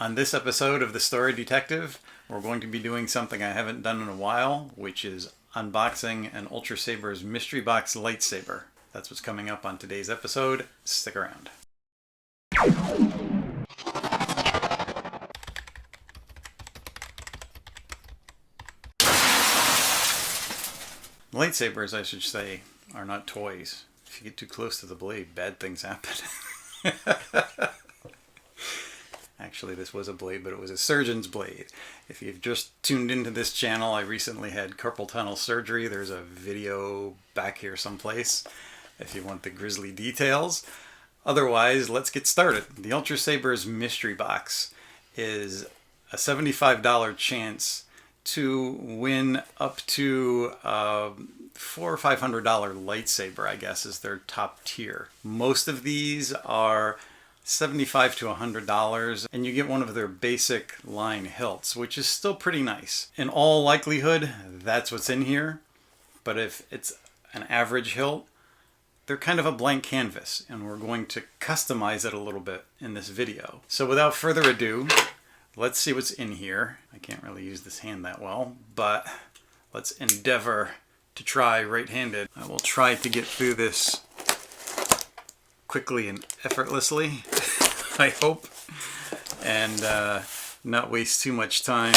On this episode of The Story Detective, we're going to be doing something I haven't done in a while, which is unboxing an Ultrasabers Mystery Box lightsaber. That's what's coming up on today's episode. Stick around. Lightsabers, I should say, are not toys. If you get too close to the blade, bad things happen. Actually, this was a blade, but it was a surgeon's blade. If you've just tuned into this channel, I recently had carpal tunnel surgery. There's a video back here someplace if you want the grisly details. Otherwise, let's get started. The Ultrasabers Mystery Box is a $75 chance to win up to $400 or $500 lightsaber, I guess, is their top tier. Most of these are $75 to $100, and you get one of their basic line hilts, which is still pretty nice. In all likelihood, that's what's in here, but if it's an average hilt, they're kind of a blank canvas, and we're going to customize it a little bit in this video. So without further ado, let's see what's in here. I can't really use this hand that well, but let's endeavor to try right-handed. I will try to get through this quickly and effortlessly, I hope, and not waste too much time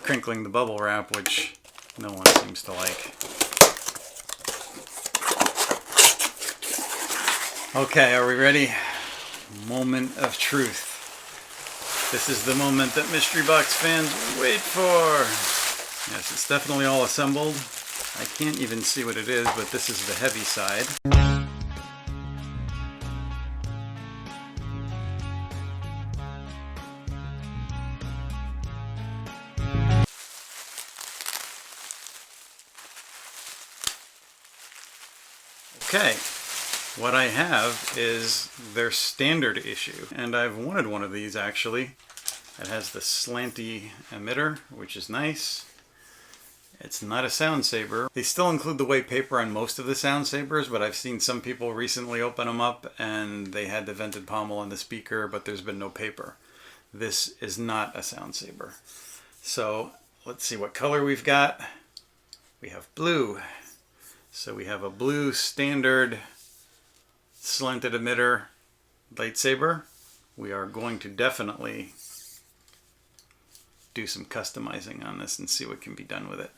crinkling the bubble wrap, which no one seems to like. Okay, are we ready? Moment of truth. This is the moment that Mystery Box fans wait for. Yes, it's definitely all assembled. I can't even see what it is, but this is the heavy side. Okay, what I have is their standard issue, and I've wanted one of these actually. It has the slanty emitter, which is nice. It's not a sound saber. They still include the white paper on most of the sound sabers, but I've seen some people recently open them up and they had the vented pommel and the speaker, but there's been no paper. This is not a sound saber. So let's see what color we've got. We have blue. So we have a blue standard slanted emitter lightsaber. We are going to definitely do some customizing on this and see what can be done with it.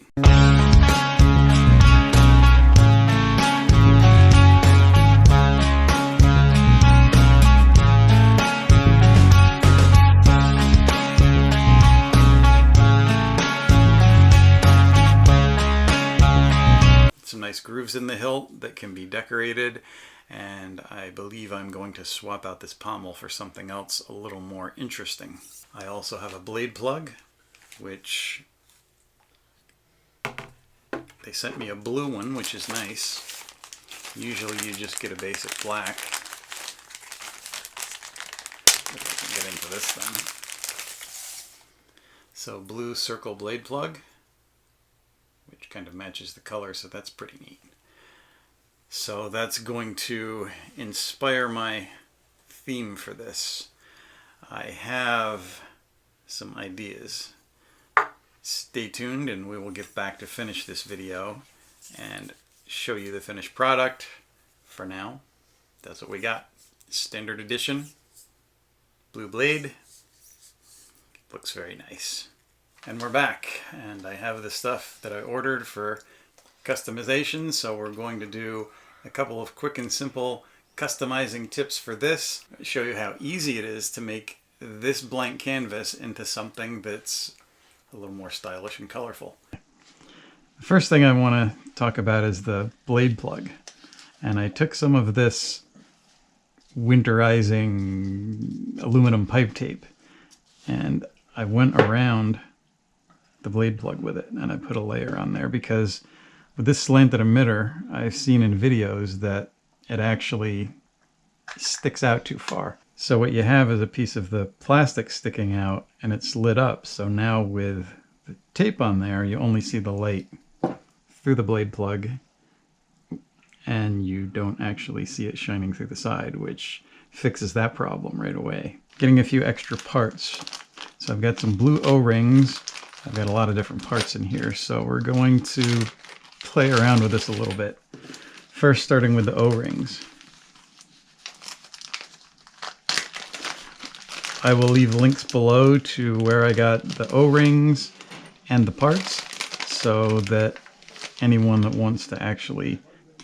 Some nice grooves in the hilt that can be decorated, and I believe I'm going to swap out this pommel for something else a little more interesting. I also have a blade plug, which they sent me a blue one, which is nice. Usually you just get a basic black. If I can get into this thing. So blue circle blade plug, which kind of matches the color, so that's pretty neat. So that's going to inspire my theme for this. I have some ideas. Stay tuned and we will get back to finish this video and show you the finished product. For now, that's what we got. Standard edition, blue blade. Looks very nice. And we're back, and I have the stuff that I ordered for customization, so we're going to do a couple of quick and simple customizing tips for this. I'll show you how easy it is to make this blank canvas into something that's a little more stylish and colorful. The first thing I want to talk about is the blade plug. And I took some of this winterizing aluminum pipe tape and I went around the blade plug with it, and I put a layer on there because with this slanted emitter, I've seen in videos that it actually sticks out too far. So what you have is a piece of the plastic sticking out and it's lit up. So now with the tape on there, you only see the light through the blade plug and you don't actually see it shining through the side, which fixes that problem right away. Getting a few extra parts. So I've got some blue O-rings. I've got a lot of different parts in here, so we're going to play around with this a little bit. First, starting with the O-rings. I will leave links below to where I got the O-rings and the parts, so that anyone that wants to actually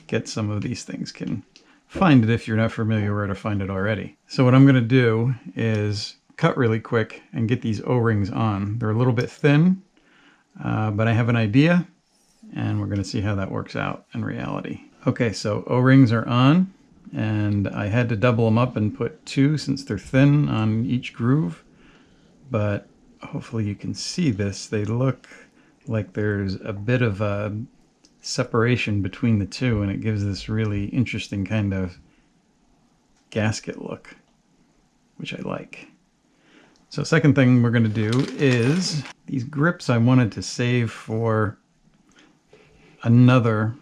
get some of these things can find it if you're not familiar where to find it already. So what I'm going to do is cut really quick and get these O-rings on. They're a little bit thin, but I have an idea, and we're going to see how that works out in reality. Okay, so O-rings are on, and I had to double them up and put 2 since they're thin on each groove, but hopefully you can see this. They look like there's a bit of a separation between the two, and it gives this really interesting kind of gasket look, which I like. So second thing we're going to do is these grips I wanted to save for another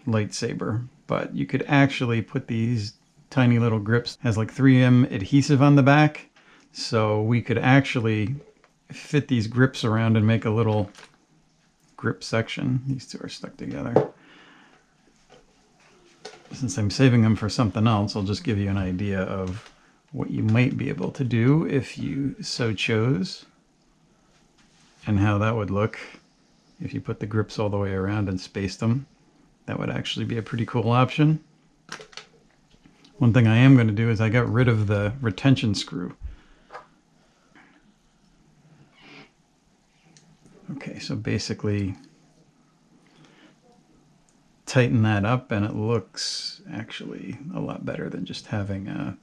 lightsaber, but you could actually put these tiny little grips. It has like 3M adhesive on the back, so we could actually fit these grips around and make a little grip section. These two are stuck together. Since I'm saving them for something else, I'll just give you an idea of what you might be able to do if you so chose, and how that would look if you put the grips all the way around and spaced them. That would actually be a pretty cool option. One thing I am going to do is I got rid of the retention screw. Okay, so basically tighten that up, and it looks actually a lot better than just having a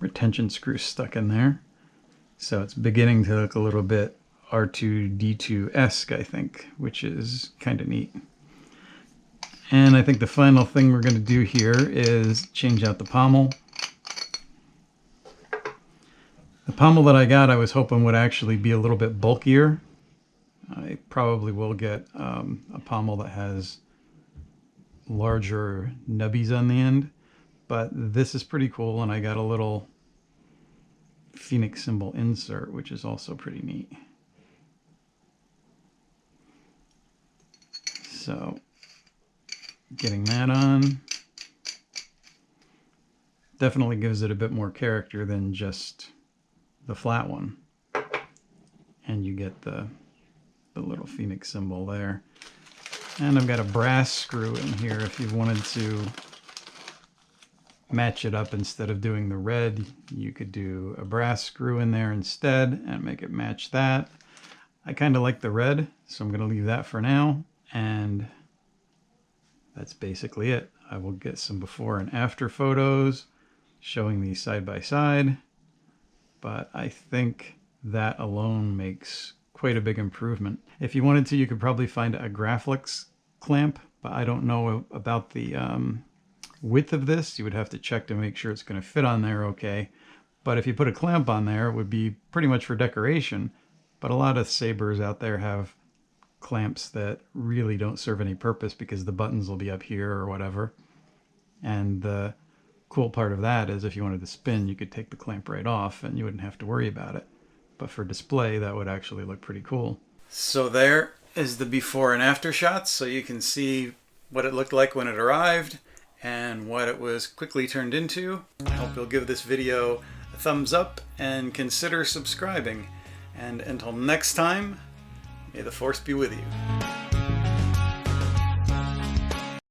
retention screw stuck in there. So it's beginning to look a little bit R2-D2-esque, I think, which is kind of neat. And I think the final thing we're going to do here is change out the pommel. The pommel that I got, I was hoping would actually be a little bit bulkier. I probably will get a pommel that has larger nubbies on the end, but this is pretty cool, and I got a little Phoenix symbol insert, which is also pretty neat. So getting that on definitely gives it a bit more character than just the flat one. And you get the little Phoenix symbol there. And I've got a brass screw in here if you wanted to match it up. Instead of doing the red, you could do a brass screw in there instead and make it match that. I kind of like the red, so I'm going to leave that for now. And that's basically it. I will get some before and after photos showing these side by side, but I think that alone makes quite a big improvement. If you wanted to, you could probably find a Graflex clamp, but I don't know about the width of this. You would have to check to make sure it's going to fit on there okay. But if you put a clamp on there, it would be pretty much for decoration. But a lot of sabers out there have clamps that really don't serve any purpose because the buttons will be up here or whatever. And the cool part of that is if you wanted to spin, you could take the clamp right off and you wouldn't have to worry about it. But for display, that would actually look pretty cool. So there is the before and after shots, so you can see what it looked like when it arrived and what it was quickly turned into. I hope you'll give this video a thumbs up and consider subscribing. And until next time, may the Force be with you.